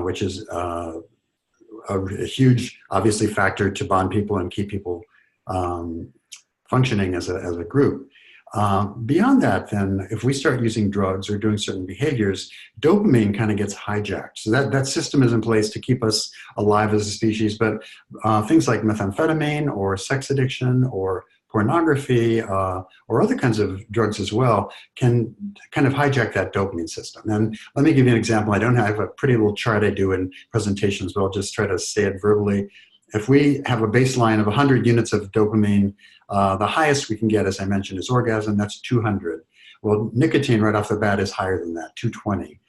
which is a huge, obviously, factor to bond people and keep people functioning as a group. Beyond that, then, if we start using drugs or doing certain behaviors, dopamine kind of gets hijacked. So that system is in place to keep us alive as a species, but things like methamphetamine or sex addiction or pornography or other kinds of drugs as well can kind of hijack that dopamine system. And let me give you an example. I have a pretty little chart I do in presentations, but I'll just try to say it verbally. If we have a baseline of 100 units of dopamine, the highest we can get, as I mentioned, is orgasm. That's 200. Well, nicotine right off the bat is higher than that, 220,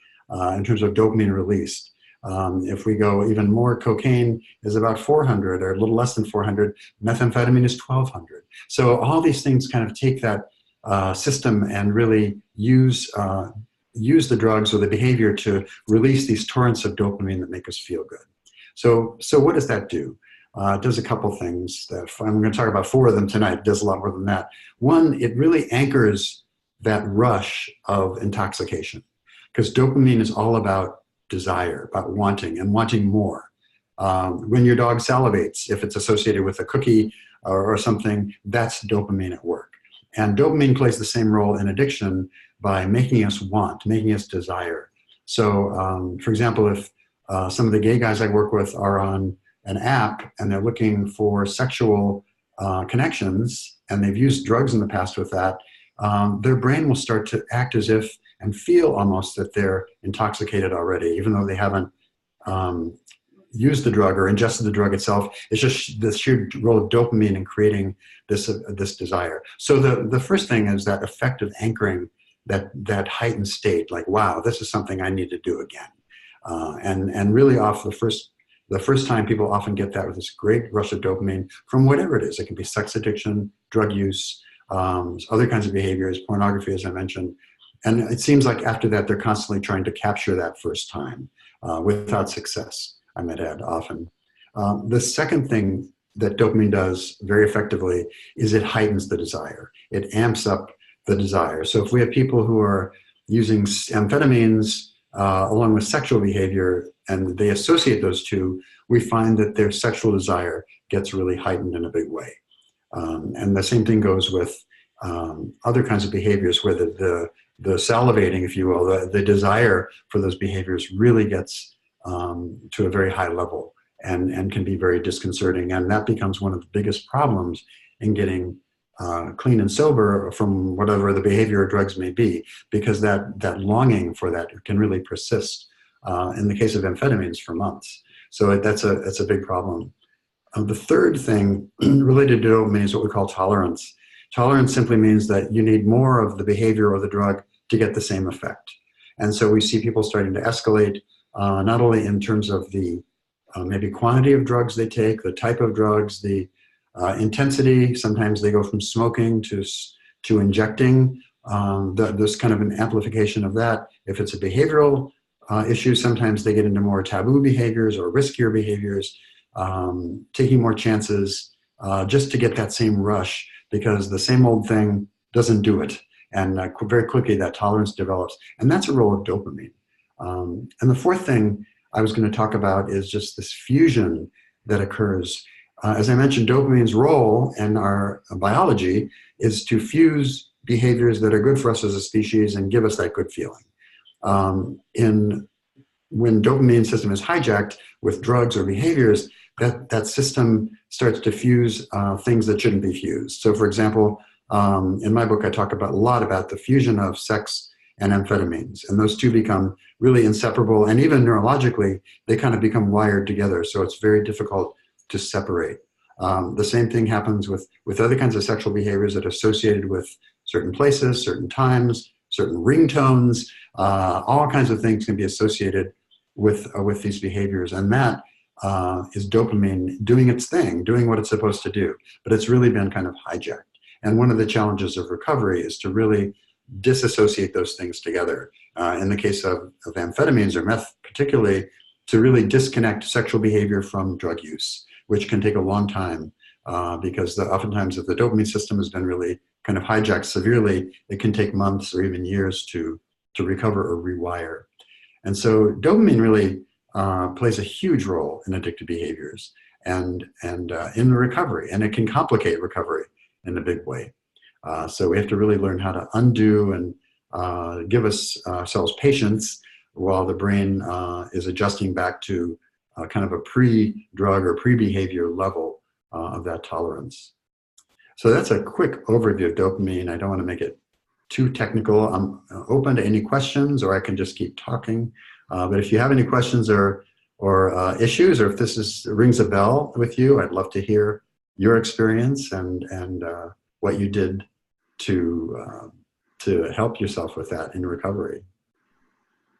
in terms of dopamine released. If we go even more, cocaine is about 400 or a little less than 400. Methamphetamine is 1,200. So all these things kind of take that system and really use the drugs or the behavior to release these torrents of dopamine that make us feel good. So what does that do? It does a couple things. I'm going to talk about 4 of them tonight. It does a lot more than that. One, it really anchors that rush of intoxication, because dopamine is all about desire, about wanting and wanting more. When your dog salivates, if it's associated with a cookie or something, that's dopamine at work. And dopamine plays the same role in addiction by making us want, making us desire. So, for example, if some of the gay guys I work with are on an app and they're looking for sexual connections, and they've used drugs in the past with that, their brain will start to act as if and feel almost that they're intoxicated already, even though they haven't used the drug or ingested the drug itself. It's just the sheer role of dopamine in creating this desire. So the first thing is that effect of anchoring that heightened state, like, wow, this is something I need to do again. And really off the first time, people often get that with this great rush of dopamine from whatever it is. It can be sex addiction, drug use, other kinds of behaviors, pornography, as I mentioned. And it seems like after that, they're constantly trying to capture that first time without success, I might add, often. The second thing that dopamine does very effectively is it heightens the desire. It amps up the desire. So if we have people who are using amphetamines along with sexual behavior, and they associate those two, we find that their sexual desire gets really heightened in a big way. And the same thing goes with other kinds of behaviors where the salivating, if you will, the desire for those behaviors really gets to a very high level and can be very disconcerting. And that becomes one of the biggest problems in getting clean and sober from whatever the behavior or drugs may be, because that longing for that can really persist, in the case of amphetamines, for months. So that's a big problem. The third thing related to dopamine is what we call tolerance. Tolerance simply means that you need more of the behavior or the drug to get the same effect. And so we see people starting to escalate, not only in terms of the maybe quantity of drugs they take, the type of drugs, the intensity. Sometimes they go from smoking to injecting. There's kind of an amplification of that. If it's a behavioral issue, sometimes they get into more taboo behaviors or riskier behaviors, taking more chances just to get that same rush, because the same old thing doesn't do it. And very quickly that tolerance develops. And that's a role of dopamine. And the fourth thing I was going to talk about is just this fusion that occurs. As I mentioned, dopamine's role in our biology is to fuse behaviors that are good for us as a species and give us that good feeling. When dopamine system is hijacked with drugs or behaviors, that system starts to fuse things that shouldn't be fused. So for example, in my book, I talk a lot about the fusion of sex and amphetamines, and those two become really inseparable, and even neurologically, they kind of become wired together. So it's very difficult to separate. The same thing happens with other kinds of sexual behaviors that are associated with certain places, certain times, certain ringtones. All kinds of things can be associated with these behaviors, and that is dopamine doing its thing, doing what it's supposed to do. But it's really been kind of hijacked. And one of the challenges of recovery is to really disassociate those things together. In the case of amphetamines or meth particularly, to really disconnect sexual behavior from drug use, which can take a long time because oftentimes if the dopamine system has been really kind of hijacked severely, it can take months or even years to recover or rewire. And so dopamine really plays a huge role in addictive behaviors and in the recovery, and it can complicate recovery in a big way. So we have to really learn how to undo and give ourselves patience while the brain is adjusting back to kind of a pre-drug or pre-behavior level of that tolerance. So that's a quick overview of dopamine. I don't want to make it too technical. I'm open to any questions, or I can just keep talking. But if you have any questions or issues, or if this rings a bell with you, I'd love to hear your experience and what you did to help yourself with that in recovery.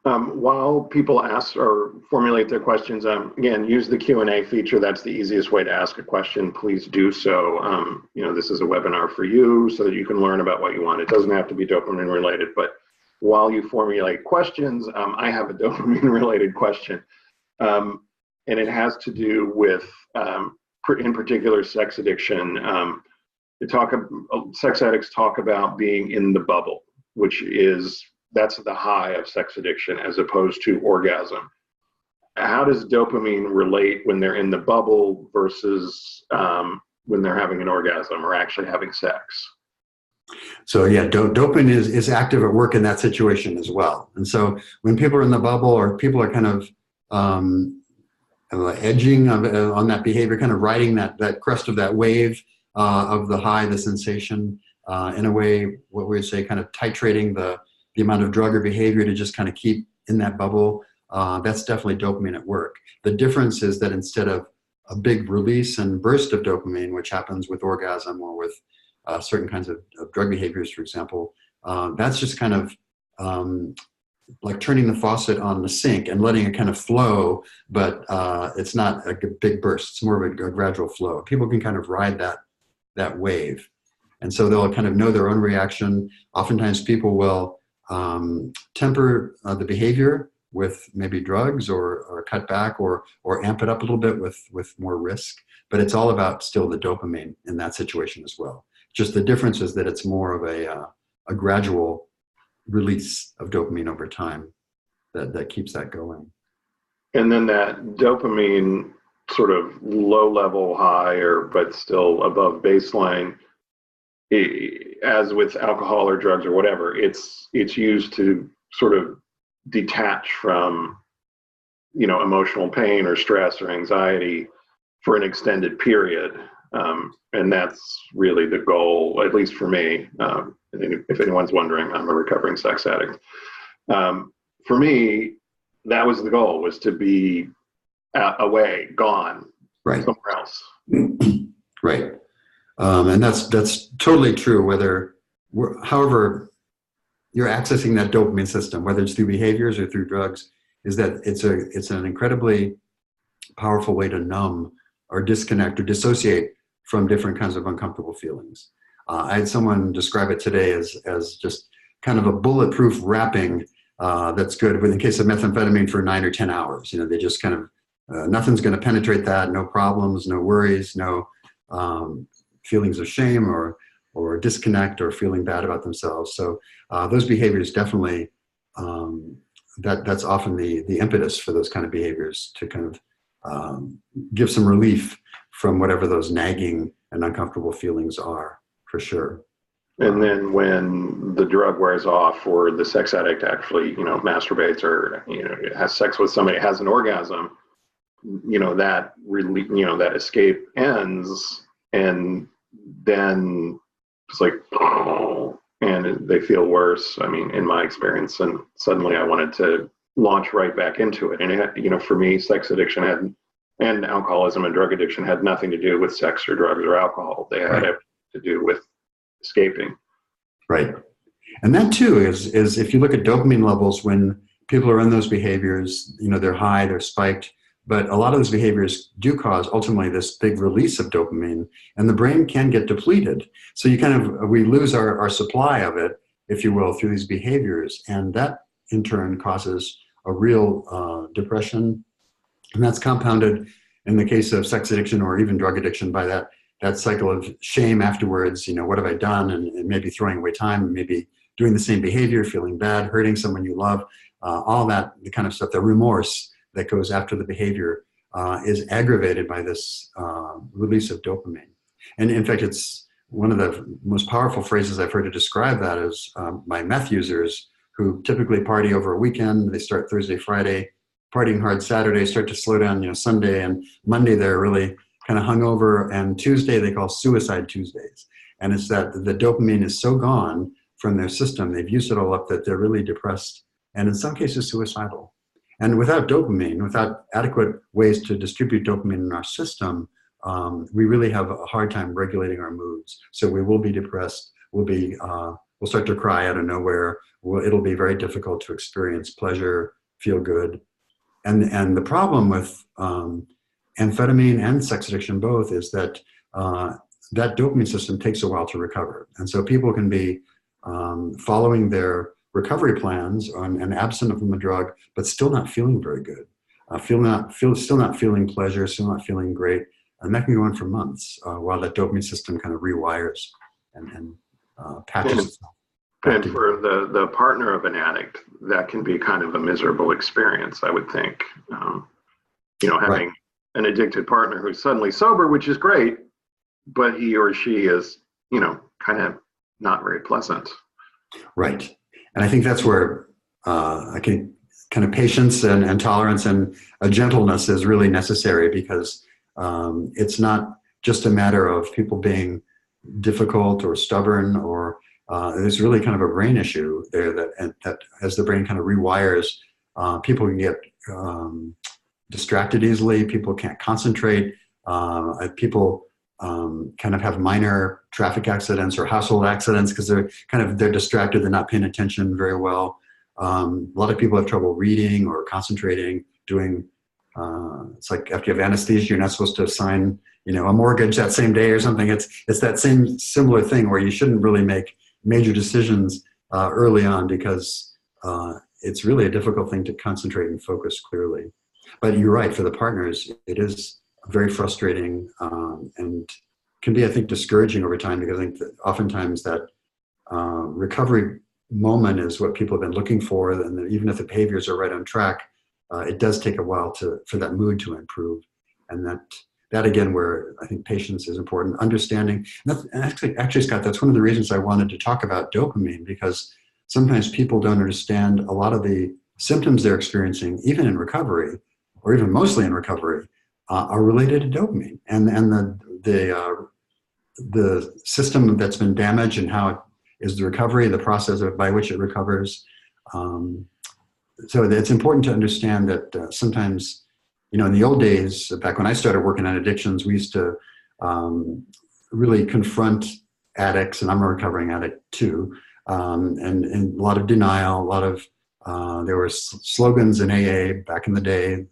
While people ask or formulate their questions, again, use the Q&A feature. That's the easiest way to ask a question. Please do so. This is a webinar for you so that you can learn about what you want. It doesn't have to be dopamine related, but while you formulate questions, I have a dopamine related question. And it has to do with, in particular, sex addiction. Sex addicts talk about being in the bubble, that's the high of sex addiction as opposed to orgasm. How does dopamine relate when they're in the bubble versus when they're having an orgasm or actually having sex? So yeah, dopamine is active at work in that situation as well. And so when people are in the bubble, or people are kind of edging on that behavior, kind of riding that crest of that wave of the high, the sensation, in a way, what we would say, kind of titrating the amount of drug or behavior to just kind of keep in that bubble, that's definitely dopamine at work. The difference is that instead of a big release and burst of dopamine, which happens with orgasm or with certain kinds of drug behaviors, for example, that's just kind of like turning the faucet on the sink and letting it kind of flow, but it's not a big burst. It's more of a gradual flow. People can kind of ride that wave. And so they'll kind of know their own reaction. Oftentimes people will temper the behavior with maybe drugs or cut back or amp it up a little bit with more risk. But it's all about still the dopamine in that situation as well. Just the difference is that it's more of a gradual release of dopamine over time that keeps that going. And then that dopamine sort of low level higher, but still above baseline, as with alcohol or drugs or whatever, it's used to sort of detach from, emotional pain or stress or anxiety for an extended period. And that's really the goal, at least for me. If anyone's wondering, I'm a recovering sex addict. For me, that was the goal, was to be away, gone, right, somewhere else. Right. And that's totally true, however you're accessing that dopamine system, whether it's through behaviors or through drugs, is that it's an incredibly powerful way to numb or disconnect or dissociate from different kinds of uncomfortable feelings. I had someone describe it today as just kind of a bulletproof wrapping that's good in case of methamphetamine for 9 or 10 hours. They just kind of, nothing's going to penetrate that, no problems, no worries, no feelings of shame or disconnect or feeling bad about themselves. So those behaviors definitely, that's often the impetus for those kind of behaviors, to kind of give some relief from whatever those nagging and uncomfortable feelings are, for sure. And then when the drug wears off, or the sex addict actually, masturbates or, has sex with somebody, has an orgasm, that really, that escape ends, and then it's like, and they feel worse. I mean, in my experience, and suddenly I wanted to launch right back into it. And for me, sex addiction and alcoholism and drug addiction had nothing to do with sex or drugs or alcohol. They had everything to do with escaping. Right. And that too is if you look at dopamine levels, when people are in those behaviors, they're high, they're spiked, but a lot of those behaviors do cause ultimately this big release of dopamine, and the brain can get depleted. So we lose our supply of it, if you will, through these behaviors. And that in turn causes a real depression. And that's compounded in the case of sex addiction or even drug addiction by that cycle of shame afterwards. What have I done? And maybe throwing away time, and maybe doing the same behavior, feeling bad, hurting someone you love, all that, the kind of stuff, the remorse that goes after the behavior is aggravated by this release of dopamine. And in fact, it's one of the most powerful phrases I've heard to describe that is by meth users who typically party over a weekend. They start Thursday, Friday, partying hard Saturday, start to slow down, Sunday, and Monday they're really kind of hungover, and Tuesday they call suicide Tuesdays. And it's that the dopamine is so gone from their system, they've used it all up, that they're really depressed and in some cases suicidal. And without dopamine, without adequate ways to distribute dopamine in our system, we really have a hard time regulating our moods. So we will be depressed, we'll start to cry out of nowhere, it'll be very difficult to experience pleasure, feel good. And the problem with amphetamine and sex addiction both is that that dopamine system takes a while to recover. And so people can be following their recovery plans and absent from the drug, but still not feeling very good. Still not feeling pleasure, still not feeling great. And that can go on for months while that dopamine system kind of rewires and patches itself. And for the partner of an addict, that can be kind of a miserable experience, I would think. Having an addicted partner who's suddenly sober, which is great, but he or she is, kind of not very pleasant. Right. And I think that's where kind of patience and tolerance and a gentleness is really necessary, because it's not just a matter of people being difficult or stubborn, or there's really kind of a brain issue there that as the brain kind of rewires, people can get distracted easily, people can't concentrate, people kind of have minor traffic accidents or household accidents because they're distracted, they're not paying attention very well. A lot of people have trouble reading or concentrating, doing, it's like after you have anesthesia, you're not supposed to sign, a mortgage that same day or something. It's that same similar thing where you shouldn't really make major decisions early on, because it's really a difficult thing to concentrate and focus clearly. But you're right, for the partners, it is very frustrating and can be, I think, discouraging over time, because I think that oftentimes that recovery moment is what people have been looking for, and even if the behaviors are right on track, it does take a while for that mood to improve. And that again, where I think patience is important, understanding. And actually, Scott, that's one of the reasons I wanted to talk about dopamine, because sometimes people don't understand a lot of the symptoms they're experiencing, even in recovery, or even mostly in recovery, are related to dopamine and the system that's been damaged, and how it is the recovery, the process by which it recovers. So it's important to understand that sometimes, in the old days, back when I started working on addictions, we used to really confront addicts, and I'm a recovering addict too, and a lot of denial, there were slogans in AA back in the day,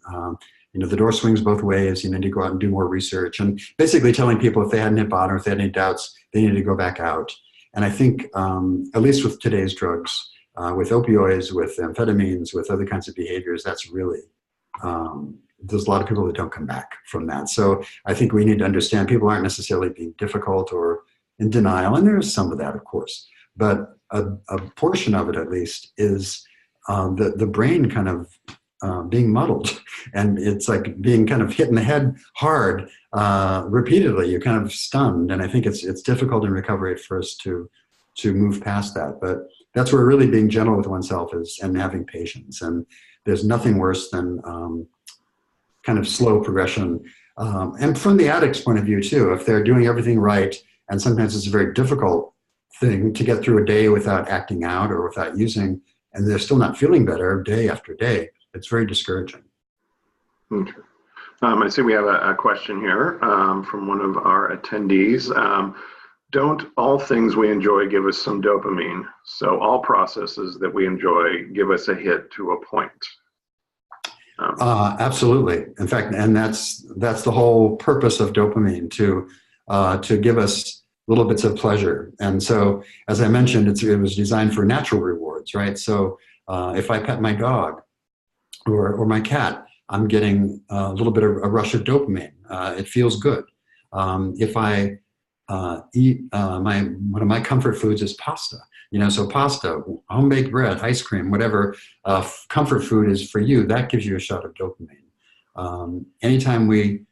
the door swings both ways, you need to go out and do more research, and basically telling people if they hadn't hit bottom, or if they had any doubts, they needed to go back out. And I think, at least with today's drugs, with opioids, with amphetamines, with other kinds of behaviors, that's really, there's a lot of people that don't come back from that. So I think we need to understand people aren't necessarily being difficult or in denial, and there's some of that, of course, but a portion of it at least is the brain kind of being muddled, and it's like being kind of hit in the head hard repeatedly. You're kind of stunned, and I think it's difficult in recovery at first to move past that. But that's where really being gentle with oneself is, and having patience. And there's nothing worse than kind of slow progression. And from the addict's point of view too, if they're doing everything right, and sometimes it's a very difficult thing to get through a day without acting out or without using, and they're still not feeling better day after day, it's very discouraging. Okay. I see we have a question here from one of our attendees. Don't all things we enjoy give us some dopamine? So all processes that we enjoy give us a hit to a point. Absolutely. In fact, and that's the whole purpose of dopamine, to give us little bits of pleasure. And so, as I mentioned, it was designed for natural rewards, right? So if I pet my dog or my cat, I'm getting a little bit of a rush of dopamine. It feels good. If I eat one of my comfort foods is pasta. So pasta, home-baked bread, ice cream, whatever comfort food is for you, that gives you a shot of dopamine. Anytime we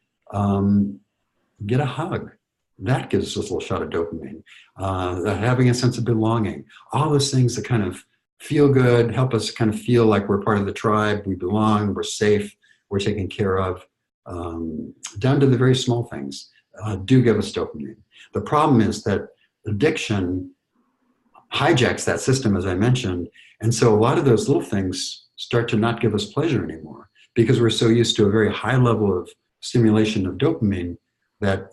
get a hug, that gives us a little shot of dopamine. Having a sense of belonging, all those things that kind of feel good, help us kind of feel like we're part of the tribe, we belong, we're safe, we're taken care of, down to the very small things, do give us dopamine. The problem is that addiction hijacks that system, as I mentioned, and so a lot of those little things start to not give us pleasure anymore because we're so used to a very high level of stimulation of dopamine that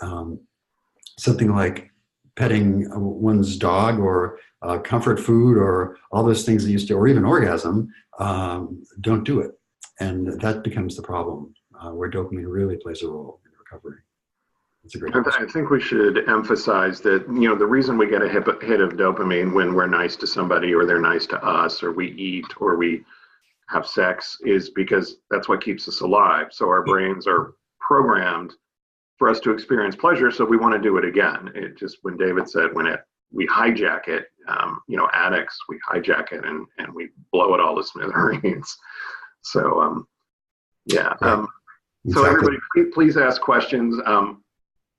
something like petting one's dog or comfort food or all those things that used to, or even orgasm, don't do it. And that becomes the problem where dopamine really plays a role in recovery. It's a great question. I think we should emphasize that, the reason we get a hit of dopamine when we're nice to somebody or they're nice to us or we eat or we have sex is because that's what keeps us alive. So our brains are programmed for us to experience pleasure, so we want to do it again. It just, when David said, we hijack it, addicts, we hijack it and we blow it all to smithereens. So, yeah. Exactly. So everybody, please ask questions.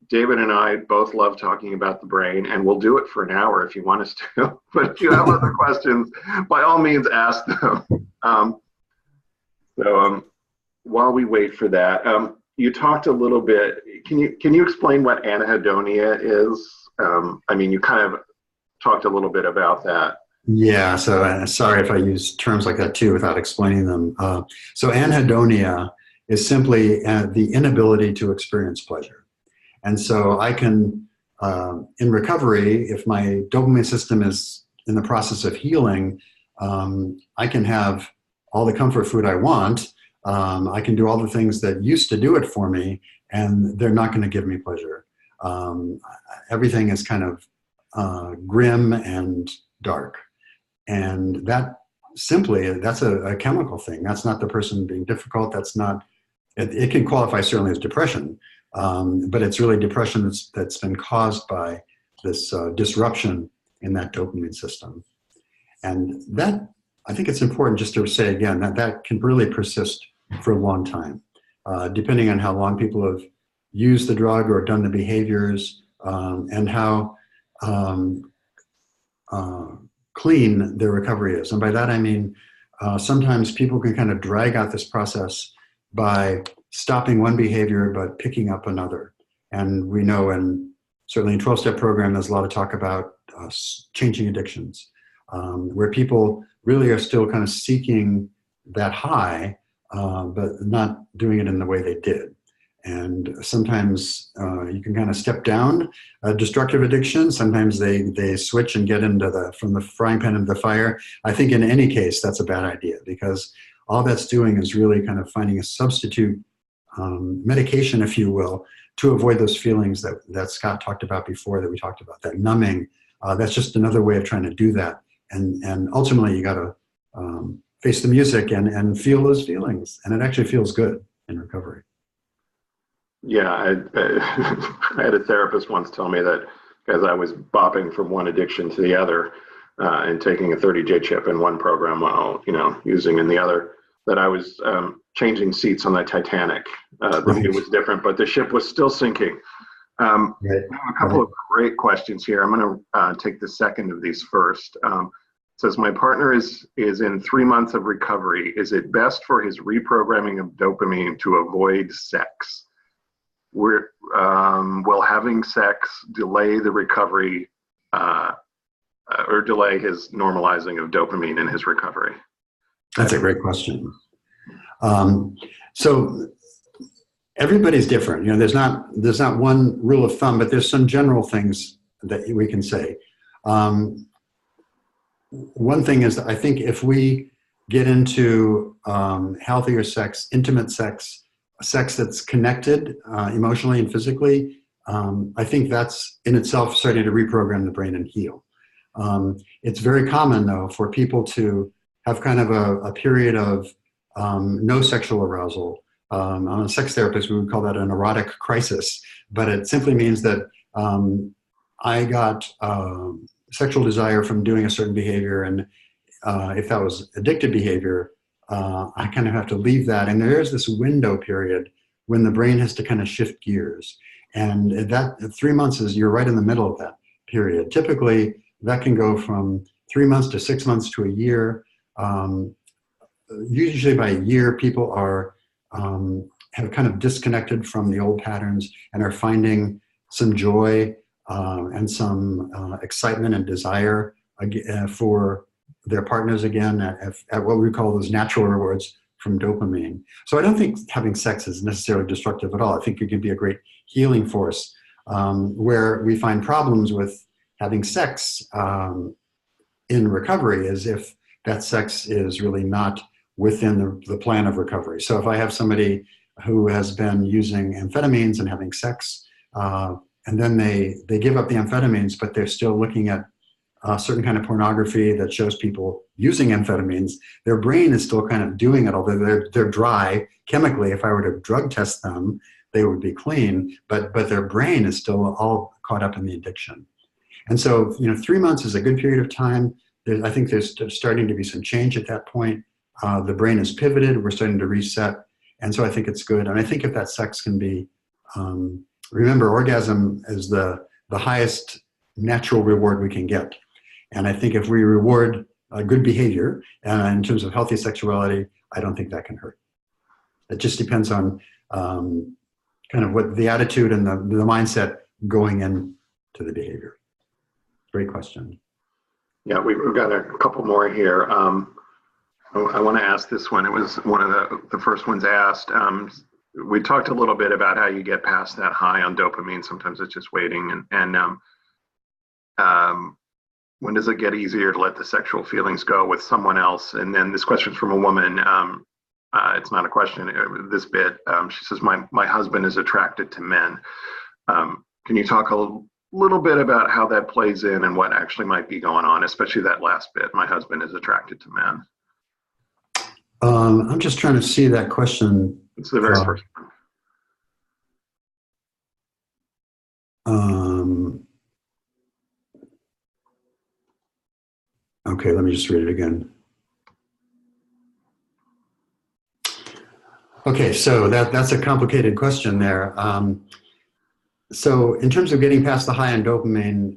David and I both love talking about the brain, and we'll do it for an hour if you want us to. But if you have other questions, by all means, ask them. While we wait for that, you talked a little bit. Can you explain what anhedonia is? You kind of talked a little bit about that. Yeah, so sorry if I use terms like that too without explaining them. So anhedonia is simply the inability to experience pleasure. And so I can, in recovery, if my dopamine system is in the process of healing, I can have all the comfort food I want. I can do all the things that used to do it for me, and they're not going to give me pleasure. Everything is kind of grim and dark. And that's a chemical thing. That's not the person being difficult. It can qualify certainly as depression, but it's really depression that's been caused by this disruption in that dopamine system. And that, I think it's important just to say again, that can really persist for a long time, depending on how long people have used the drug or done the behaviors, and how clean their recovery is. And by that I mean, sometimes people can kind of drag out this process by stopping one behavior but picking up another. And we know, and certainly in 12-step program, there's a lot of talk about changing addictions, where people really are still kind of seeking that high, but not doing it in the way they did. And sometimes you can kind of step down a destructive addiction. Sometimes they switch and get from the frying pan into the fire. I think in any case, that's a bad idea, because all that's doing is really kind of finding a substitute medication, if you will, to avoid those feelings that Scott talked about before, that we talked about, that numbing. That's just another way of trying to do that. And ultimately, you got to face the music and feel those feelings. And it actually feels good in recovery. Yeah, I had a therapist once tell me that as I was bopping from one addiction to the other, and taking a 30-day chip in one program while using in the other, that I was changing seats on the Titanic. The view was different, but the ship was still sinking. I have a couple of great questions here. I'm going to take the second of these first. It says, my partner is in 3 months of recovery. Is it best for his reprogramming of dopamine to avoid sex? Will having sex delay the recovery or delay his normalizing of dopamine in his recovery? That's a great question. So everybody's different. There's not one rule of thumb, but there's some general things that we can say. One thing is that I think if we get into healthier sex, intimate sex that's connected emotionally and physically, I think that's in itself starting to reprogram the brain and heal. It's very common, though, for people to have kind of a period of no sexual arousal. I'm a sex therapist, we would call that an erotic crisis, but it simply means that I got sexual desire from doing a certain behavior, and if that was addictive behavior, I kind of have to leave that. And there is this window period when the brain has to kind of shift gears. And that 3 months is, you're right in the middle of that period. Typically, that can go from 3 months to 6 months to a year. Usually by a year, people are have kind of disconnected from the old patterns and are finding some joy and some excitement and desire for their partners again at what we call those natural rewards from dopamine. So I don't think having sex is necessarily destructive at all. I think it can be a great healing force. Where we find problems with having sex in recovery is if that sex is really not within the plan of recovery. So if I have somebody who has been using amphetamines and having sex, and then they give up the amphetamines, but they're still looking at a certain kind of pornography that shows people using amphetamines, their brain is still kind of doing it, although they're dry chemically. If I were to drug test them, they would be clean, but their brain is still all caught up in the addiction. And so, 3 months is a good period of time. I think there's starting to be some change at that point. The brain is pivoted. We're starting to reset. And so I think it's good. And I think if that sex can be, remember, orgasm is the highest natural reward we can get. And I think if we reward good behavior in terms of healthy sexuality, I don't think that can hurt. It just depends on kind of what the attitude and the mindset going into the behavior. Great question. Yeah, we've got a couple more here. I want to ask this one. It was one of the first ones asked. We talked a little bit about how you get past that high on dopamine. Sometimes it's just waiting. And when does it get easier to let the sexual feelings go with someone else? And then this question's from a woman. It's not a question, this bit. She says, my husband is attracted to men. Can you talk a little bit about how that plays in and what actually might be going on, especially that last bit, my husband is attracted to men? I'm just trying to see that question. It's the very first one. Okay, let me just read it again. Okay, so that's a complicated question there. So in terms of getting past the high on dopamine,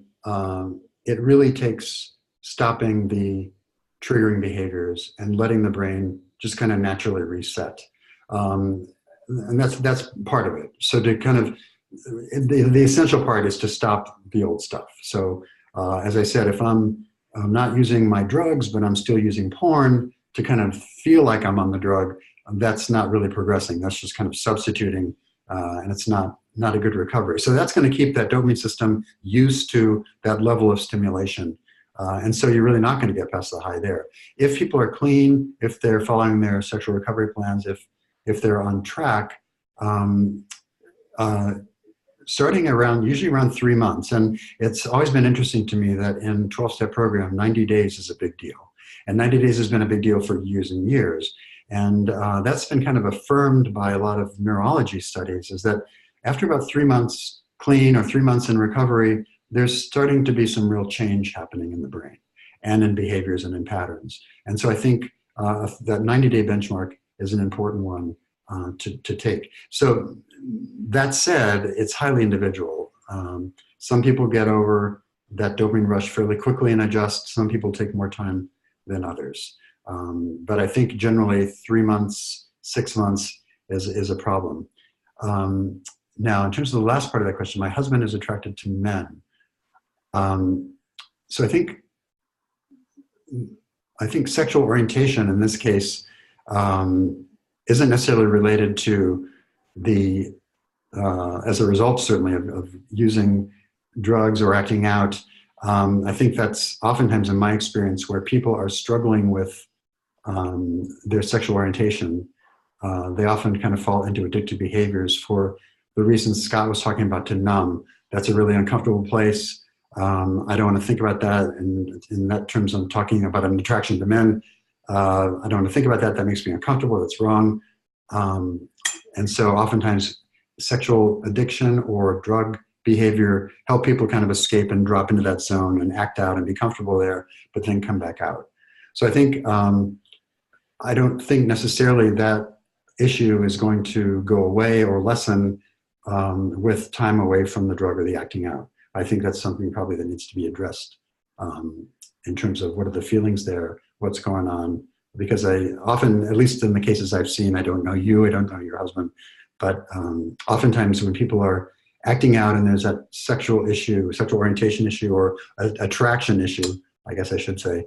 it really takes stopping the triggering behaviors and letting the brain just kind of naturally reset. And that's part of it. So to kind of, the essential part is to stop the old stuff. So as I said, if I'm not using my drugs, but I'm still using porn to kind of feel like I'm on the drug, that's not really progressing. That's just kind of substituting, and it's not a good recovery. So that's going to keep that dopamine system used to that level of stimulation. And so you're really not going to get past the high there. If people are clean, if they're following their sexual recovery plans, if they're on track, starting usually around 3 months. And it's always been interesting to me that in 12-step program, 90 days is a big deal. And 90 days has been a big deal for years and years. And that's been kind of affirmed by a lot of neurology studies, is that after about 3 months clean or 3 months in recovery, there's starting to be some real change happening in the brain and in behaviors and in patterns. And so I think that 90-day benchmark is an important one to take. So that said, it's highly individual. Some people get over that dopamine rush fairly quickly and adjust. Some people take more time than others. But I think generally 3 months, 6 months is a problem. Now, in terms of the last part of that question, my husband is attracted to men. So I think sexual orientation in this case isn't necessarily related to the, as a result certainly of using drugs or acting out. I think that's oftentimes in my experience where people are struggling with their sexual orientation. They often kind of fall into addictive behaviors for the reasons Scott was talking about, to numb. That's a really uncomfortable place. I don't want to think about that. And in that terms, I'm talking about an attraction to men. I don't want to think about that. That makes me uncomfortable. That's wrong. And so oftentimes sexual addiction or drug behavior, help people kind of escape and drop into that zone and act out and be comfortable there, but then come back out. So I think, I don't think necessarily that issue is going to go away or lessen with time away from the drug or the acting out. I think that's something probably that needs to be addressed in terms of what are the feelings there, what's going on. Because I often, at least in the cases I've seen, I don't know you, I don't know your husband, but oftentimes when people are acting out and there's that sexual issue, sexual orientation issue, or attraction issue, I guess I should say,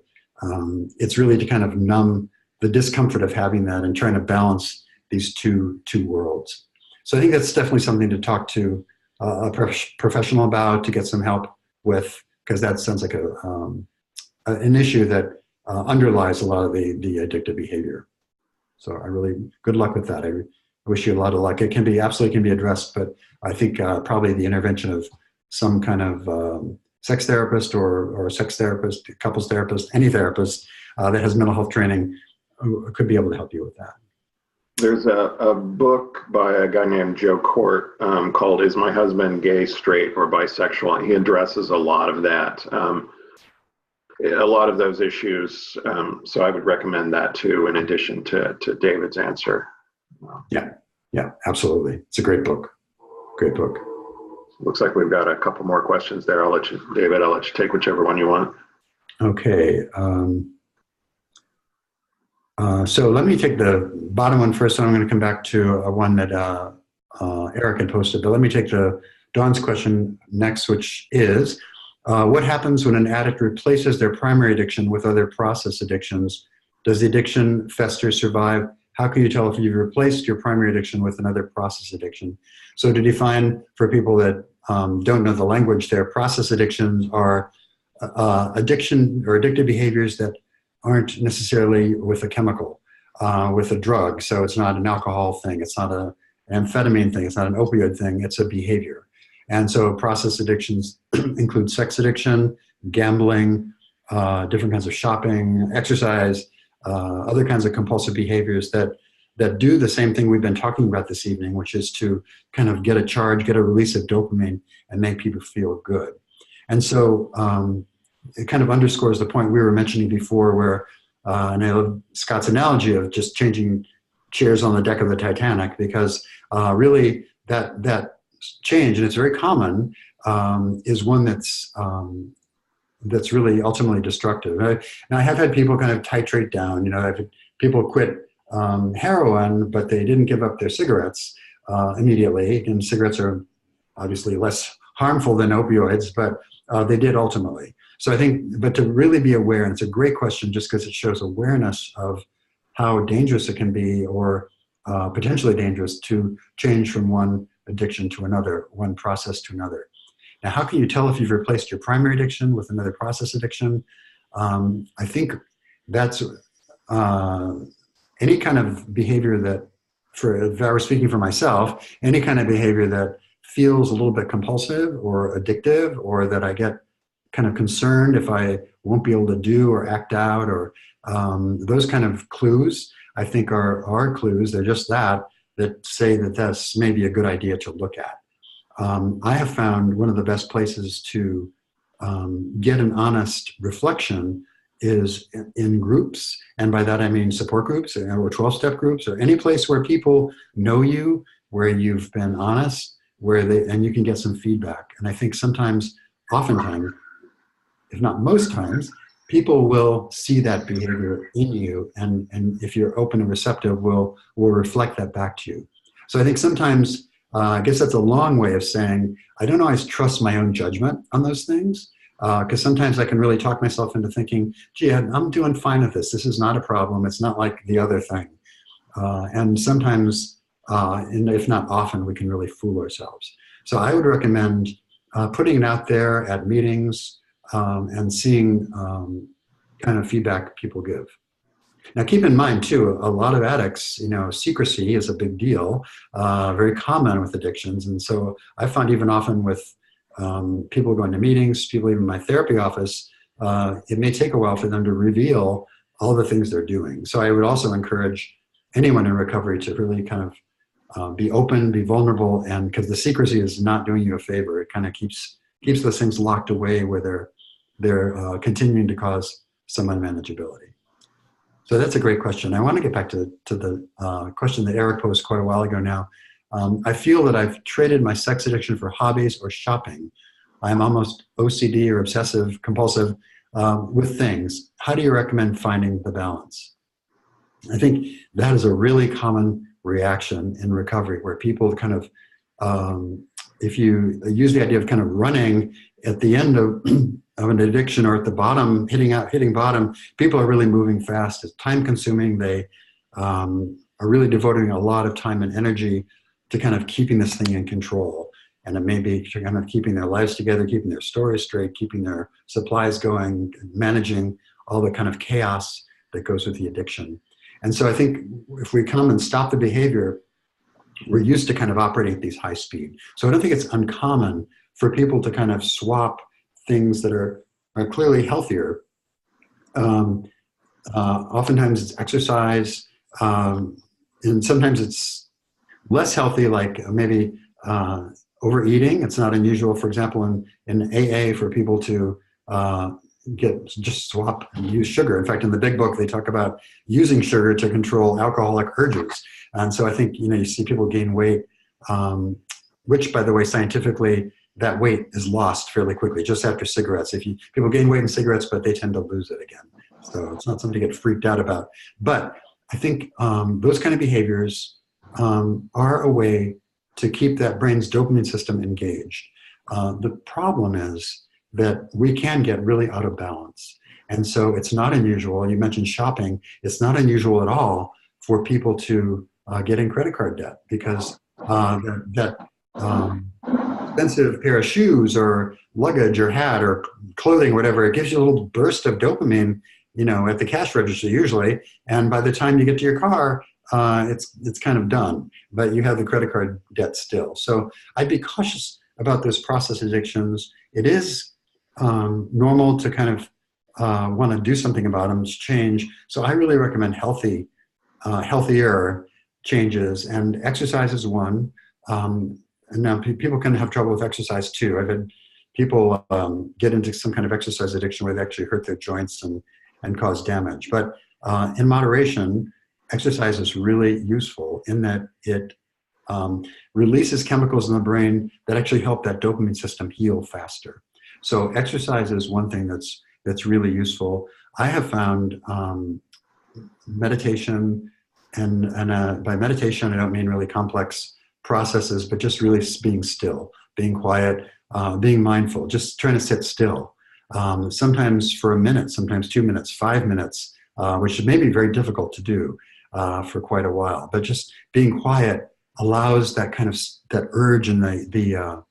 it's really to kind of numb the discomfort of having that and trying to balance these two worlds. So I think that's definitely something to talk to a professional about, to get some help with, because that sounds like an issue that underlies a lot of the addictive behavior. So I really, good luck with that. I wish you a lot of luck. It can be, absolutely can be addressed, but I think probably the intervention of some kind of sex therapist or sex therapist, couples therapist, any therapist that has mental health training could be able to help you with that. There's a book by a guy named Joe Court called Is My Husband Gay, Straight, or Bisexual? He addresses a lot of that, a lot of those issues. So I would recommend that too, in addition to David's answer. Yeah, absolutely. It's a great book. Great book. Looks like we've got a couple more questions there. I'll let you, David, I'll let you take whichever one you want. Okay. So let me take the bottom one first, and I'm going to come back to one that Eric had posted. But let me take Dawn's question next, which is, what happens when an addict replaces their primary addiction with other process addictions? Does the addiction fester, survive? How can you tell if you've replaced your primary addiction with another process addiction? So to define for people that don't know the language there, process addictions are addiction or addictive behaviors that aren't necessarily with a chemical, with a drug. So it's not an alcohol thing, it's not an amphetamine thing, it's not an opioid thing, it's a behavior. And so process addictions include sex addiction, gambling, different kinds of shopping, exercise, other kinds of compulsive behaviors that do the same thing we've been talking about this evening, which is to kind of get a charge, get a release of dopamine, and make people feel good. And so it kind of underscores the point we were mentioning before where, and I love Scott's analogy of just changing chairs on the deck of the Titanic, because really that change, and it's very common, is one that's really ultimately destructive. And I have had people kind of titrate down. I've had people quit heroin, but they didn't give up their cigarettes immediately. And cigarettes are obviously less harmful than opioids, but they did ultimately. So I think, but to really be aware, and it's a great question just because it shows awareness of how dangerous it can be, or potentially dangerous, to change from one addiction to another, one process to another. Now, how can you tell if you've replaced your primary addiction with another process addiction? I think that's any kind of behavior that, if I were speaking for myself, any kind of behavior that feels a little bit compulsive or addictive, or that I get kind of concerned if I won't be able to do or act out, or those kind of clues, I think are clues. They're just that say that that's maybe a good idea to look at. I have found one of the best places to get an honest reflection is in groups. And by that I mean support groups or 12-step groups, or any place where people know you, where you've been honest, and you can get some feedback. And I think oftentimes, if not most times, people will see that behavior in you, and if you're open and receptive, will reflect that back to you. So I think sometimes, I guess that's a long way of saying, I don't always trust my own judgment on those things, because sometimes I can really talk myself into thinking, gee, I'm doing fine with this. This is not a problem. It's not like the other thing. And sometimes, and if not often, we can really fool ourselves. So I would recommend putting it out there at meetings, and seeing kind of feedback people give. Now, keep in mind, too, a lot of addicts, secrecy is a big deal, very common with addictions. And so I find even often with people going to meetings, people even in my therapy office, it may take a while for them to reveal all the things they're doing. So I would also encourage anyone in recovery to really kind be open, be vulnerable, and because the secrecy is not doing you a favor, it kind of keeps those things locked away where they're continuing to cause some unmanageability. So that's a great question. I want to get back to the question that Eric posed quite a while ago now. I feel that I've traded my sex addiction for hobbies or shopping. I'm almost OCD or obsessive compulsive with things. How do you recommend finding the balance? I think that is a really common reaction in recovery where people kind of, if you use the idea of kind of running at the end of an addiction or at the bottom, hitting bottom, people are really moving fast. It's time consuming. They are really devoting a lot of time and energy to kind of keeping this thing in control. And it may be kind of keeping their lives together, keeping their stories straight, keeping their supplies going, managing all the kind of chaos that goes with the addiction. And so I think if we come and stop the behavior, we're used to kind of operating at these high speed. So I don't think it's uncommon for people to kind of swap things that are clearly healthier. Oftentimes it's exercise, and sometimes it's less healthy, like maybe overeating. It's not unusual, for example, in AA for people to just swap and use sugar. In fact, in the big book, they talk about using sugar to control alcoholic urges. And so I think, you see people gain weight, which, by the way, scientifically, that weight is lost fairly quickly, just after cigarettes. People gain weight in cigarettes, but they tend to lose it again. So it's not something to get freaked out about. But I think those kind of behaviors are a way to keep that brain's dopamine system engaged. The problem is that we can get really out of balance. And so it's not unusual. You mentioned shopping. It's not unusual at all for people to get in credit card debt because that expensive pair of shoes or luggage or hat or clothing, whatever, it gives you a little burst of dopamine, at the cash register usually. And by the time you get to your car, it's kind of done, but you have the credit card debt still. So I'd be cautious about those process addictions. It is normal to kind of want to do something about them, change. So I really recommend healthier changes, and exercise is one. And now people can have trouble with exercise too. I've had people get into some kind of exercise addiction where they actually hurt their joints and cause damage. But in moderation, exercise is really useful in that it releases chemicals in the brain that actually help that dopamine system heal faster. So exercise is one thing that's really useful. I have found meditation, and by meditation I don't mean really complex processes, but just really being still, being quiet, being mindful, just trying to sit still. Sometimes for a minute, sometimes 2 minutes, 5 minutes, which may be very difficult to do for quite a while. But just being quiet allows that kind of that urge and the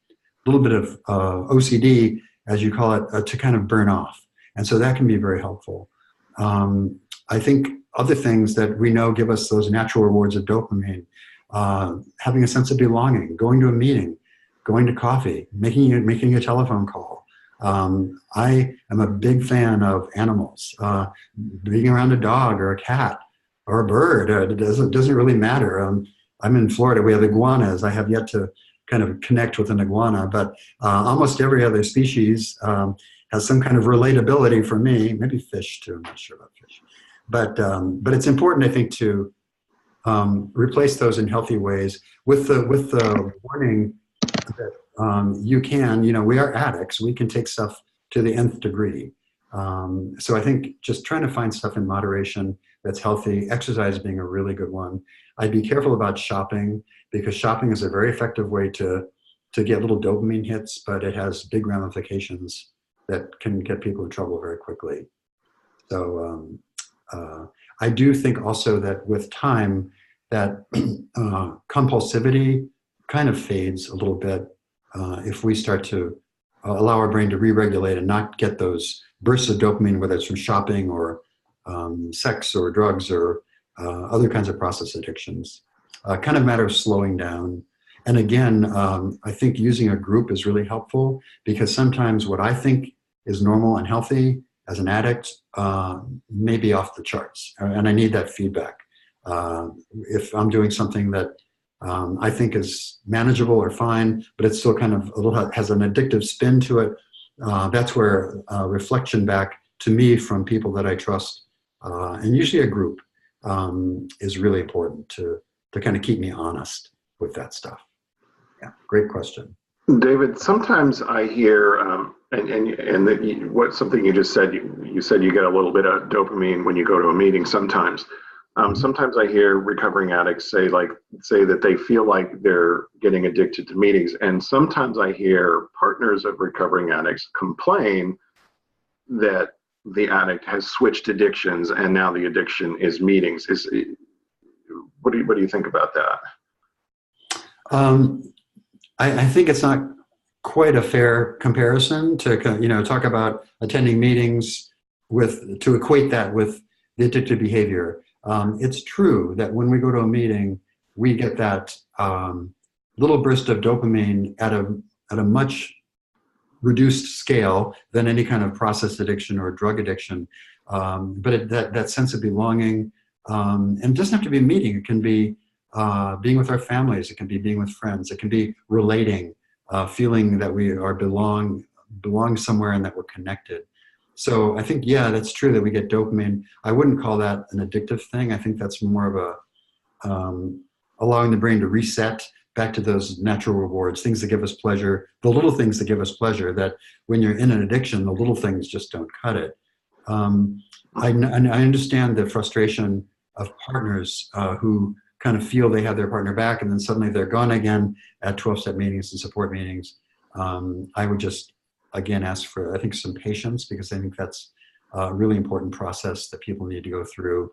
little bit of OCD, as you call it, to kind of burn off. And so that can be very helpful. I think other things that we know give us those natural rewards of dopamine, having a sense of belonging, going to a meeting, going to coffee, making a telephone call. I am a big fan of animals. Being around a dog or a cat or a bird, it doesn't really matter. I'm in Florida, we have iguanas. I have yet to kind of connect with an iguana, but almost every other species has some kind of relatability for me. Maybe fish too, I'm not sure about fish. But it's important, I think, to replace those in healthy ways with the warning that you can, we are addicts. We can take stuff to the nth degree. So I think just trying to find stuff in moderation that's healthy, exercise being a really good one. I'd be careful about shopping, because shopping is a very effective way to get little dopamine hits, but it has big ramifications that can get people in trouble very quickly. So I do think also that with time, that compulsivity kind of fades a little bit if we start to allow our brain to re-regulate and not get those bursts of dopamine, whether it's from shopping or sex or drugs or other kinds of process addictions. Kind of matter of slowing down. And again, I think using a group is really helpful, because sometimes what I think is normal and healthy as an addict may be off the charts, and I need that feedback. If I'm doing something that I think is manageable or fine, but it's still kind of a little, has an addictive spin to it. That's where reflection back to me from people that I trust, and usually a group, is really important to kind of keep me honest with that stuff. Yeah, great question. David, sometimes I hear, what something you just said, you said you get a little bit of dopamine when you go to a meeting sometimes. Sometimes I hear recovering addicts say that they feel like they're getting addicted to meetings. And sometimes I hear partners of recovering addicts complain that the addict has switched addictions and now the addiction is meetings. What do you think about that? I think it's not quite a fair comparison to, talk about attending meetings to equate that with the addictive behavior. It's true that when we go to a meeting, we get that little burst of dopamine at a much reduced scale than any kind of process addiction or drug addiction. But that sense of belonging, and it doesn't have to be a meeting. It can be being with our families. It can be being with friends. It can be relating, feeling that we are belong somewhere and that we're connected. So I think, yeah, that's true that we get dopamine. I wouldn't call that an addictive thing. I think that's more of a allowing the brain to reset back to those natural rewards, things that give us pleasure, the little things that give us pleasure, that when you're in an addiction, the little things just don't cut it. I understand the frustration of partners who kind of feel they have their partner back and then suddenly they're gone again at 12-step meetings and support meetings. I would just, again, ask for, I think, some patience, because I think that's a really important process that people need to go through.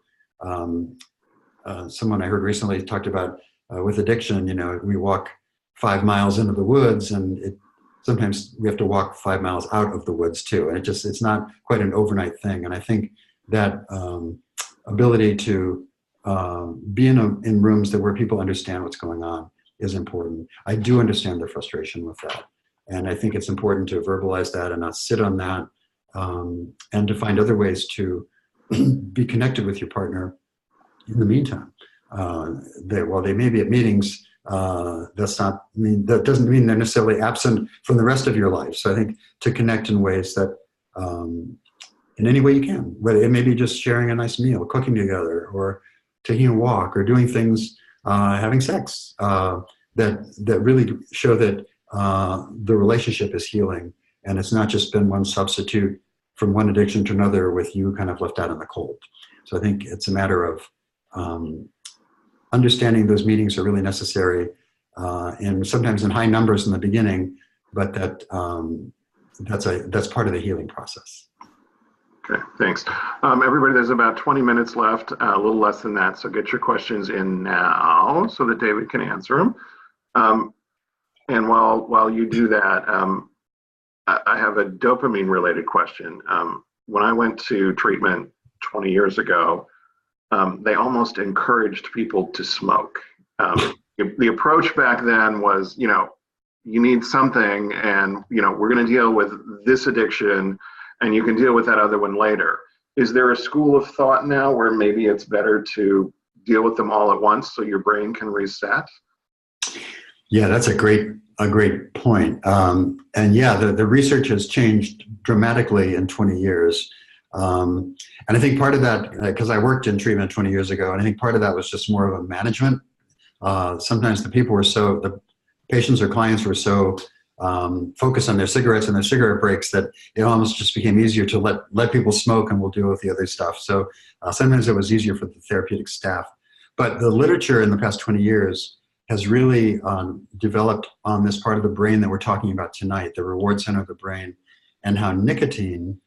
Someone I heard recently talked about with addiction, we walk 5 miles into the woods, and sometimes we have to walk 5 miles out of the woods too. And it's not quite an overnight thing. And I think that ability to be in rooms where people understand what's going on is important. I do understand their frustration with that. And I think it's important to verbalize that and not sit on that, and to find other ways to be connected with your partner in the meantime. While they may be at meetings, that doesn't mean they're necessarily absent from the rest of your life. So I think to connect in ways that, in any way you can, whether it may be just sharing a nice meal, cooking together, or taking a walk, or doing things, having sex, that really show that the relationship is healing, and it's not just been one substitute from one addiction to another with you kind of left out in the cold. So I think it's a matter of understanding those meetings are really necessary, and sometimes in high numbers in the beginning, but that's part of the healing process. Okay, thanks. Everybody, there's about 20 minutes left, a little less than that, so get your questions in now so that David can answer them. And while you do that, I have a dopamine-related question. When I went to treatment 20 years ago, they almost encouraged people to smoke. The approach back then was, you need something, and we're going to deal with this addiction, and you can deal with that other one later. Is there a school of thought now where maybe it's better to deal with them all at once so your brain can reset? Yeah, that's a great point. And yeah, the research has changed dramatically in 20 years. And I think part of that, because I worked in treatment 20 years ago, and I think part of that was just more of a management. Sometimes the patients or clients were so focused on their cigarettes and their cigarette breaks that it almost just became easier to let people smoke, and we'll deal with the other stuff. So sometimes it was easier for the therapeutic staff. But the literature in the past 20 years has really developed on this part of the brain that we're talking about tonight, the reward center of the brain, and how nicotine,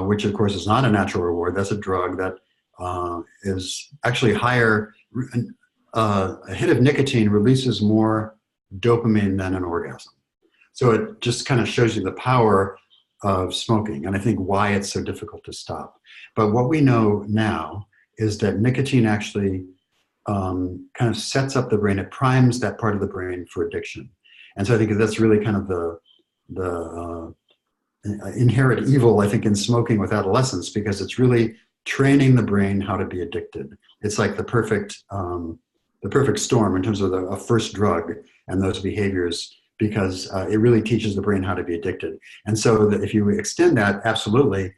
which of course is not a natural reward, that's a drug that is actually higher. A hit of nicotine releases more dopamine than an orgasm. So it just kind of shows you the power of smoking, and I think why it's so difficult to stop. But what we know now is that nicotine actually kind of sets up the brain. It primes that part of the brain for addiction. And so I think that's really kind of the inherent evil, I think, in smoking with adolescents, because it's really training the brain how to be addicted. It's like the perfect the perfect storm in terms of a first drug and those behaviors, because it really teaches the brain how to be addicted. And so if you extend that, absolutely,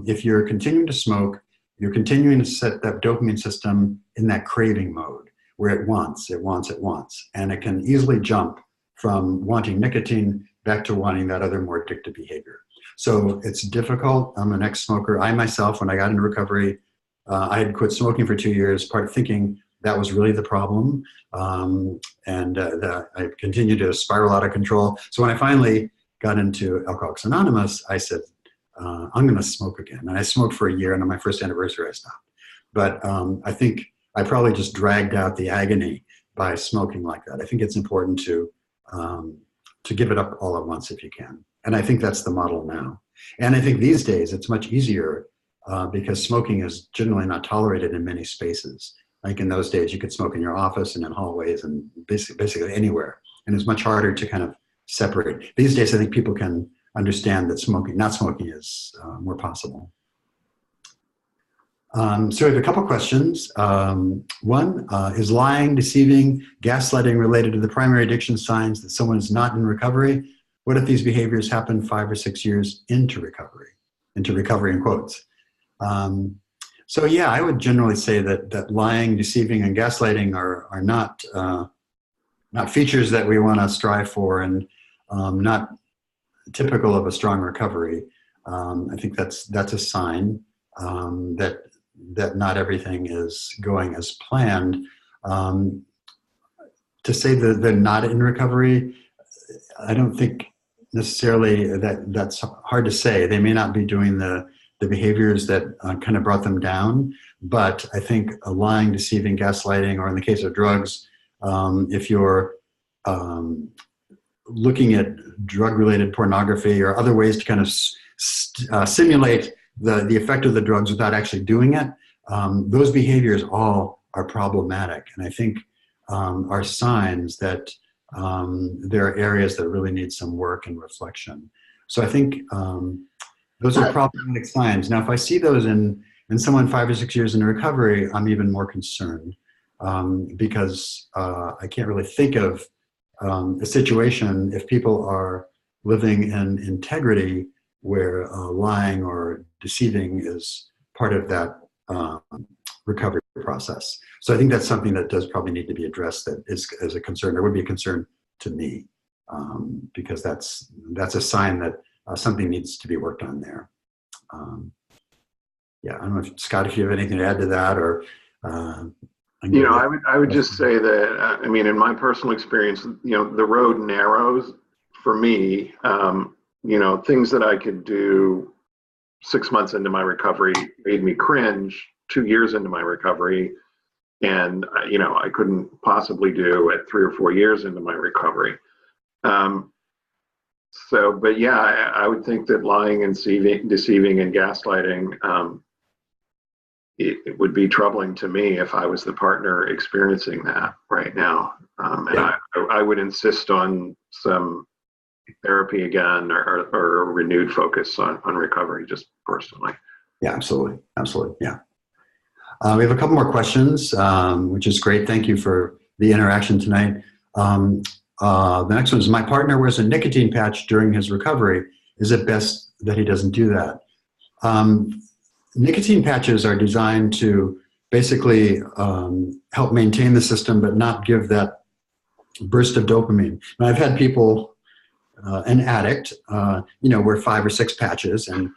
if you're continuing to smoke, you're continuing to set that dopamine system in that craving mode where it wants, it wants, it wants. And it can easily jump from wanting nicotine back to wanting that other more addictive behavior. So it's difficult. I'm an ex-smoker. I myself, when I got into recovery, I had quit smoking for 2 years, part of thinking that was really the problem. I continued to spiral out of control. So when I finally got into Alcoholics Anonymous, I said, I'm going to smoke again. And I smoked for a year, and on my first anniversary, I stopped. But I think I probably just dragged out the agony by smoking like that. I think it's important to give it up all at once if you can. And I think that's the model now. And I think these days it's much easier because smoking is generally not tolerated in many spaces. Like in those days, you could smoke in your office and in hallways and basically anywhere. And it's much harder to kind of separate. These days, I think people can understand that not smoking is more possible. So we have a couple questions. One, is lying, deceiving, gaslighting related to the primary addiction signs that someone is not in recovery? What if these behaviors happen 5 or 6 years into recovery in quotes? So yeah, I would generally say that lying, deceiving, and gaslighting are not features that we want to strive for, and not typical of a strong recovery. I think that's a sign that not everything is going as planned. To say that they're not in recovery, I don't think necessarily that's hard to say. They may not be doing the behaviors that kind of brought them down, but I think lying, deceiving, gaslighting, or in the case of drugs, if you're looking at drug-related pornography or other ways to kind of simulate the effect of the drugs without actually doing it, those behaviors all are problematic, and I think are signs that there are areas that really need some work and reflection. So I think those are problematic signs. Now, if I see those in someone 5 or 6 years in recovery, I'm even more concerned because I can't really think of a situation if people are living in integrity where lying or deceiving is part of that recovery process. So I think that's something that does probably need to be addressed, that is as a concern. There would be a concern to me because that's a sign that something needs to be worked on there. Yeah, I don't know if Scott, if you have anything to add to that, or I would just say that I mean, in my personal experience, the road narrows for me. Things that I could do 6 months into my recovery made me cringe 2 years into my recovery, and I couldn't possibly do at 3 or 4 years into my recovery. But yeah, I would think that lying and deceiving and gaslighting, it would be troubling to me if I was the partner experiencing that right now. And I would insist on some therapy again, or a renewed focus on recovery, just personally. Yeah, absolutely. Absolutely. Yeah. We have a couple more questions, which is great. Thank you for the interaction tonight. The next one is, my partner wears a nicotine patch during his recovery. Is it best that he doesn't do that? Nicotine patches are designed to basically help maintain the system, but not give that burst of dopamine. Now, I've had people, an addict, wear 5 or 6 patches and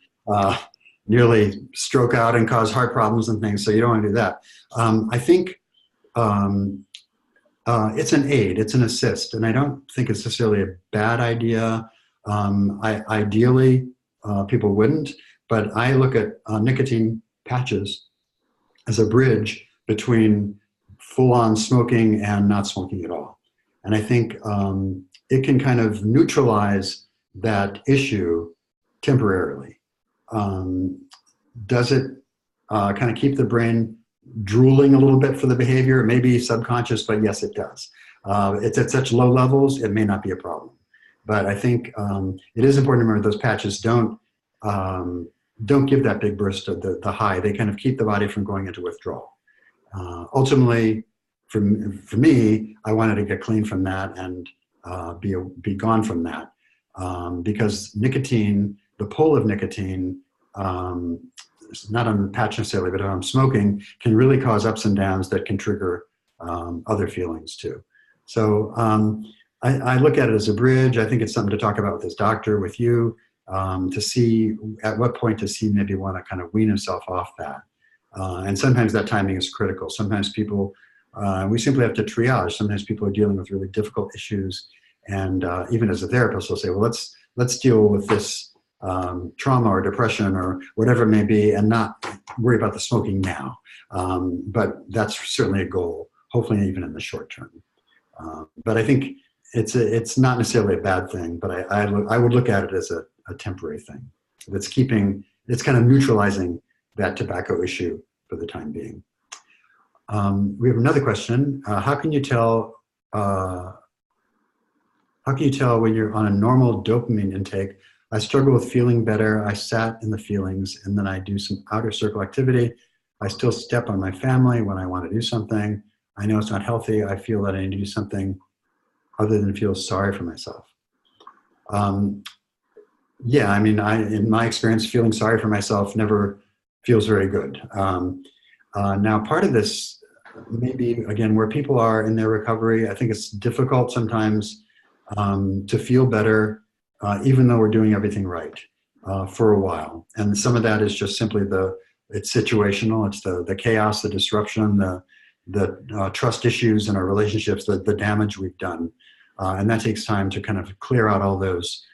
nearly stroke out and cause heart problems and things, so you don't want to do that. I think it's an aid, it's an assist, and I don't think it's necessarily a bad idea. Ideally, people wouldn't, but I look at nicotine patches as a bridge between full-on smoking and not smoking at all. And I think it can kind of neutralize that issue temporarily. Does it kind of keep the brain drooling a little bit for the behavior? It may be subconscious, but yes, it does. It's at such low levels, it may not be a problem. But I think it is important to remember those patches don't give that big burst of the high. They kind of keep the body from going into withdrawal. Ultimately, for me, I wanted to get clean from that and be gone from that, because nicotine, the pull of nicotine, not on the patch necessarily, but on smoking, can really cause ups and downs that can trigger other feelings too. So I look at it as a bridge. I think it's something to talk about with his doctor, with you, to see at what point does he maybe want to kind of wean himself off that. And sometimes that timing is critical. Sometimes people, we simply have to triage. Sometimes people are dealing with really difficult issues. And even as a therapist, we'll say, well, let's deal with this trauma or depression or whatever it may be, and not worry about the smoking now. But that's certainly a goal, hopefully even in the short term. But I think it's not necessarily a bad thing, but I would look at it as a temporary thing. It's kind of neutralizing that tobacco issue for the time being. We have another question. How can you tell when you're on a normal dopamine intake? I struggle with feeling better. I sat in the feelings, and then I do some outer circle activity. I still step on my family when I want to do something. I know it's not healthy. I feel that I need to do something other than feel sorry for myself. Yeah, I mean, in my experience, feeling sorry for myself never feels very good. Now, part of this maybe, again, where people are in their recovery, I think it's difficult sometimes to feel better, even though we're doing everything right for a while. And some of that is just simply it's situational. It's the chaos, the disruption, the trust issues in our relationships, the damage we've done. And that takes time to kind of clear out all those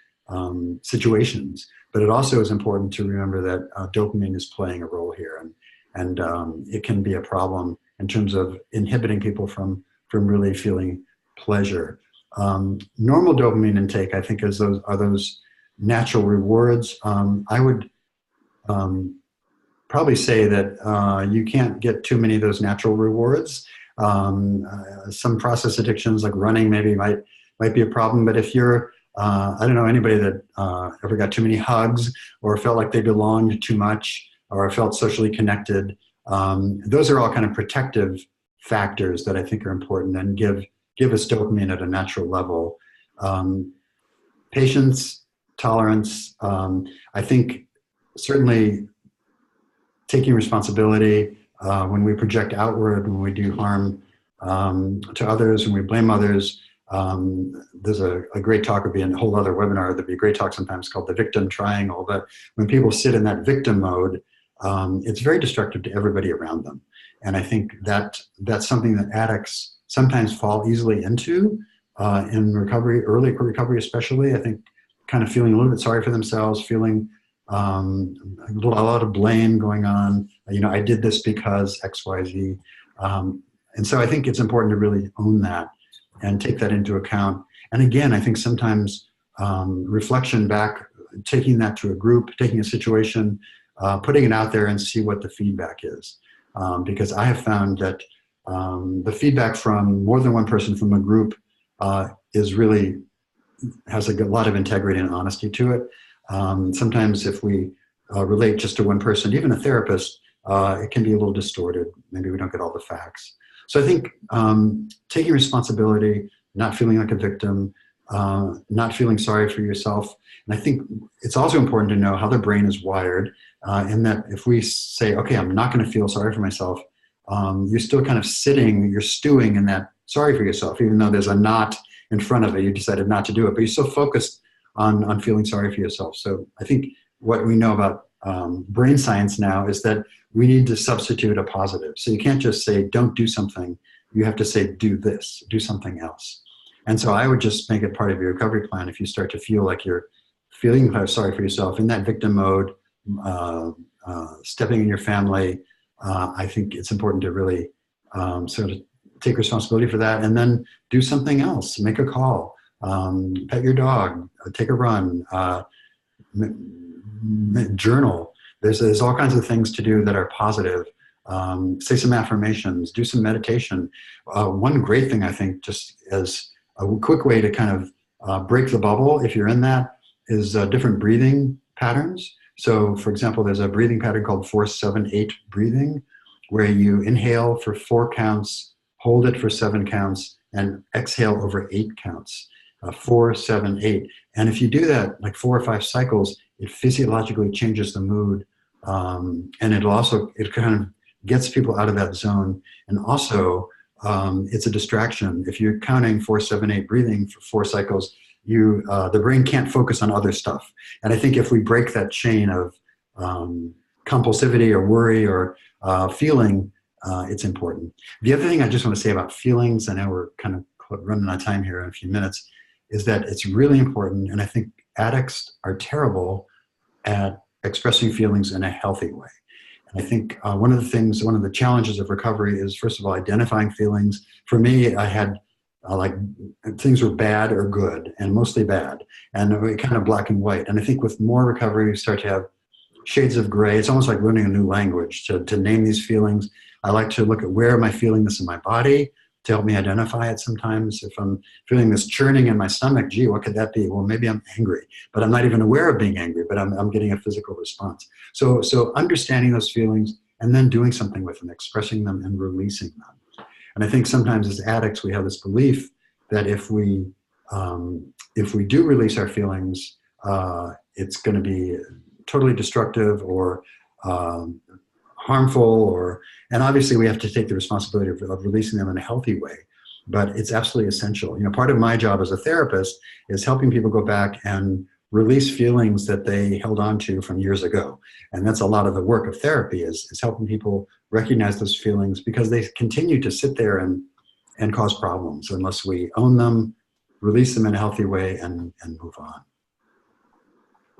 situations. But it also is important to remember that dopamine is playing a role here, and it can be a problem in terms of inhibiting people from really feeling pleasure. Normal dopamine intake, I think, are those natural rewards. I would probably say that you can't get too many of those natural rewards. Some process addictions like running maybe might be a problem, but if you're I don't know anybody that ever got too many hugs or felt like they belonged too much or felt socially connected. Those are all kind of protective factors that I think are important and give us dopamine at a natural level. Patience, tolerance, I think certainly taking responsibility when we project outward, when we do harm to others, when we blame others. There's a great talk, would be a whole other webinar, there'd be a great talk sometimes called the victim triangle, but when people sit in that victim mode, it's very destructive to everybody around them. And I think that's something that addicts sometimes fall easily into in recovery, early recovery especially. I think kind of feeling a little bit sorry for themselves, feeling a lot of blame going on. I did this because X, Y, Z. And so I think it's important to really own that and take that into account. And again, I think sometimes reflection back, taking that to a group, taking a situation, putting it out there and see what the feedback is. Because I have found that the feedback from more than one person from a group has a lot of integrity and honesty to it. Sometimes if we relate just to one person, even a therapist, it can be a little distorted. Maybe we don't get all the facts. So I think taking responsibility, not feeling like a victim, not feeling sorry for yourself. And I think it's also important to know how the brain is wired, in that if we say, okay, I'm not going to feel sorry for myself, you're still kind of you're stewing in that sorry for yourself, even though there's a not in front of it, you decided not to do it, but you're still focused on feeling sorry for yourself. So I think what we know about brain science now is that we need to substitute a positive. So you can't just say, don't do something. You have to say, do this, do something else. And so I would just make it part of your recovery plan. If you start to feel like you're feeling kind of sorry for yourself in that victim mode, stepping in your family, I think it's important to really sort of take responsibility for that and then do something else, make a call, pet your dog, take a run, journal. There's all kinds of things to do that are positive. Say some affirmations, do some meditation. One great thing I think, just as a quick way to kind of break the bubble, if you're in that, is different breathing patterns. So for example, there's a breathing pattern called 4-7-8 breathing, where you inhale for 4 counts, hold it for 7 counts, and exhale over 8 counts. 4, 7, 8. And if you do that like 4 or 5 cycles, it physiologically changes the mood. And it kind of gets people out of that zone. And also, it's a distraction. If you're counting 4, 7, 8 breathing for 4 cycles, the brain can't focus on other stuff. And I think if we break that chain of compulsivity or worry or feeling, it's important. The other thing I just want to say about feelings, I know we're kind of running out of time here in a few minutes, is that it's really important, and I think addicts are terrible at expressing feelings in a healthy way. And I think one of the challenges of recovery is, first of all, identifying feelings. For me, I had like things were bad or good, and mostly bad, and kind of black and white. And I think with more recovery, you start to have shades of gray. It's almost like learning a new language to name these feelings. I like to look at where am I feeling this in my body to help me identify it sometimes. If I'm feeling this churning in my stomach, gee, what could that be? Well, maybe I'm angry, but I'm not even aware of being angry, but I'm getting a physical response. So understanding those feelings and then doing something with them, expressing them and releasing them. And I think sometimes as addicts, we have this belief that if we do release our feelings, it's going to be totally destructive or harmful, and obviously we have to take the responsibility of releasing them in a healthy way, but it's absolutely essential. Part of my job as a therapist is helping people go back and release feelings that they held on to from years ago. And that's a lot of the work of therapy is helping people recognize those feelings, because they continue to sit there and cause problems unless we own them, release them in a healthy way, and move on.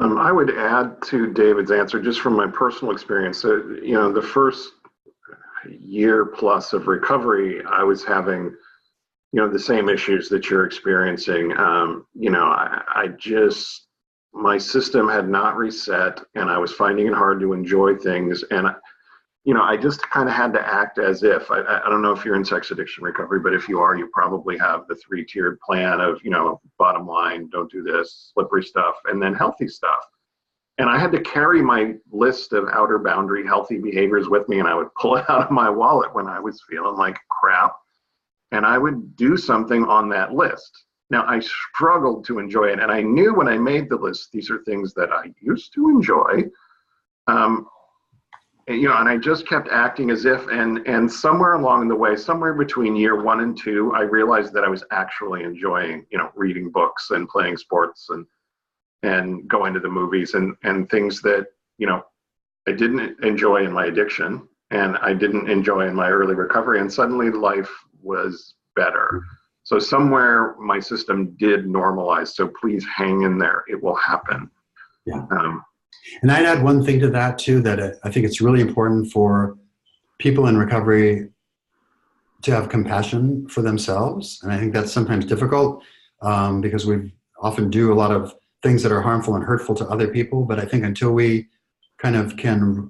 I would add to David's answer, just from my personal experience, the first year plus of recovery, I was having, the same issues that you're experiencing. My system had not reset, and I was finding it hard to enjoy things. And, I just kind of had to act as if, I don't know if you're in sex addiction recovery, but if you are, you probably have the 3-tiered plan of, bottom line, don't do this, slippery stuff, and then healthy stuff. And I had to carry my list of outer boundary healthy behaviors with me, and I would pull it out of my wallet when I was feeling like crap, and I would do something on that list. Now, I struggled to enjoy it, and I knew when I made the list, these are things that I used to enjoy. And I just kept acting as if, and somewhere along the way, somewhere between year 1 and 2, I realized that I was actually enjoying, reading books and playing sports and going to the movies and things that, I didn't enjoy in my addiction and I didn't enjoy in my early recovery. And suddenly life was better. So somewhere my system did normalize. So please hang in there. It will happen. Yeah. And I'd add one thing to that too, that I think it's really important for people in recovery to have compassion for themselves. And I think that's sometimes difficult because we often do a lot of things that are harmful and hurtful to other people. But I think until we kind of can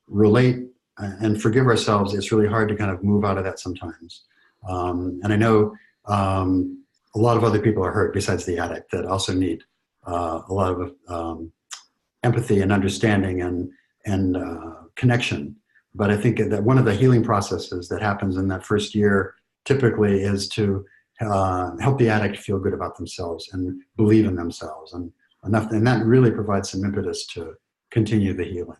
relate and forgive ourselves, it's really hard to kind of move out of that sometimes. And I know a lot of other people are hurt besides the addict that also need a lot of empathy and understanding and connection. But I think that one of the healing processes that happens in that first year typically is to help the addict feel good about themselves and believe in themselves, and that really provides some impetus to continue the healing.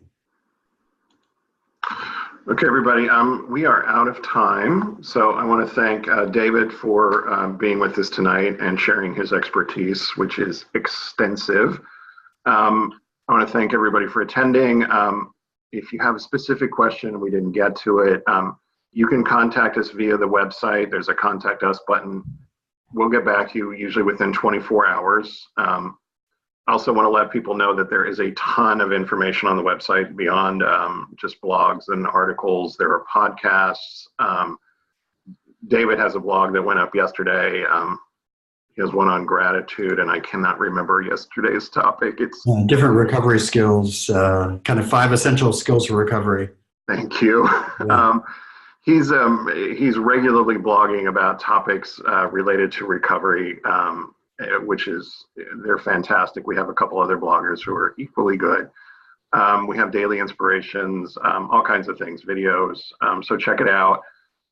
Okay, everybody, we are out of time. So I want to thank David for being with us tonight and sharing his expertise, which is extensive. I want to thank everybody for attending. If you have a specific question and we didn't get to it, you can contact us via the website. There's a contact us button. We'll get back to you usually within 24 hours. I also want to let people know that there is a ton of information on the website beyond just blogs and articles. There are podcasts. David has a blog that went up yesterday. He has one on gratitude, and I cannot remember yesterday's topic. It's different recovery skills, kind of 5 essential skills for recovery. Thank you. Yeah. He's regularly blogging about topics related to recovery, they're fantastic. We have a couple other bloggers who are equally good. We have daily inspirations, all kinds of things, videos. So check it out.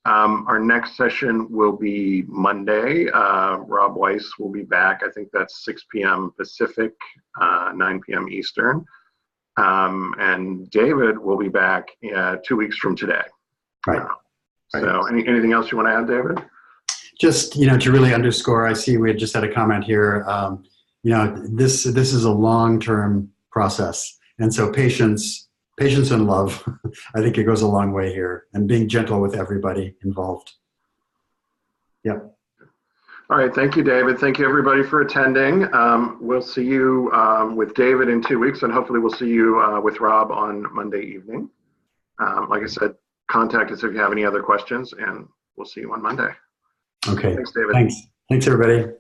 Our next session will be Monday. Rob Weiss will be back. I think that's 6 p.m. Pacific, 9 p.m. Eastern. And David will be back 2 weeks from today. Right. So anything else you want to add, David? Just, to really underscore, I see we had just had a comment here. This is a long-term process. And so patience and love, I think it goes a long way here, and being gentle with everybody involved. Yep. All right. Thank you, David. Thank you, everybody, for attending. We'll see you with David in 2 weeks, and hopefully we'll see you with Rob on Monday evening. Like I said, contact us if you have any other questions, and we'll see you on Monday. Okay. Thanks, David. Thanks, everybody.